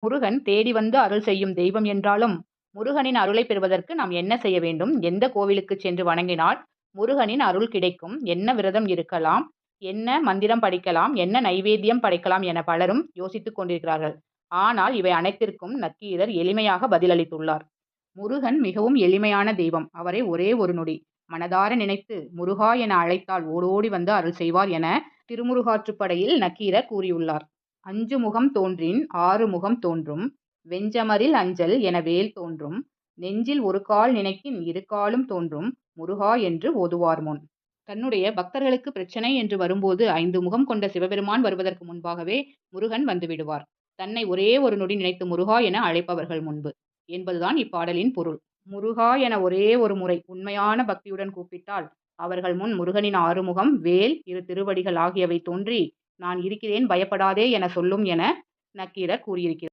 முருகன் தேடி வந்து அருள் செய்யும் தெய்வம் என்றாலும், முருகனின் அருளை பெறுவதற்கு நாம் என்ன செய்ய வேண்டும்? எந்த கோவிலுக்கு சென்று வணங்கினால் முருகனின் அருள் கிடைக்கும்? என்ன விரதம் இருக்கலாம்? என்ன மந்திரம் படிக்கலாம்? என்ன நைவேத்தியம் படைக்கலாம் என பலரும் யோசித்துக் கொண்டிருக்கிறார்கள். ஆனால் இவை அனைத்திற்கும் நக்கீரர் எளிமையாக பதிலளித்துள்ளார். முருகன் மிகவும் எளிமையான தெய்வம். அவரை ஒரே ஒரு நொடி மனதார நினைத்து முருகா என அழைத்தால் ஓடோடி வந்து அருள் செய்வார் என திருமுருகாற்றுப்படையில் நக்கீரர் கூறியுள்ளார். அஞ்சு முகம் தோன்றின் ஆறு முகம் தோன்றும். வெஞ்சமரில் அஞ்சல் என வேல் தோன்றும். நெஞ்சில் ஒரு கால் நினைக்கின் இரு காலும் தோன்றும். முருகா என்று ஓதுவார் முன். தன்னுடைய பக்தர்களுக்கு பிரச்சனை என்று வரும்போது 5 முகம் கொண்ட சிவபெருமான் வருவதற்கு முன்பாகவே முருகன் வந்துவிடுவார். தன்னை ஒரே ஒரு நொடி நினைத்து முருகா என அழைப்பவர்கள் முன்பு என்பதுதான் இப்பாடலின் பொருள். முருகா என ஒரே ஒரு முறை உண்மையான பக்தியுடன் கூப்பிட்டால் அவர்கள் முன் முருகனின் ஆறுமுகம், வேல், இரு திருவடிகள் ஆகியவை தோன்றி நான் இருக்கிறேன் பயப்படாதே என சொல்லும் என நக்கீரர் கூறியிருக்கிறார்.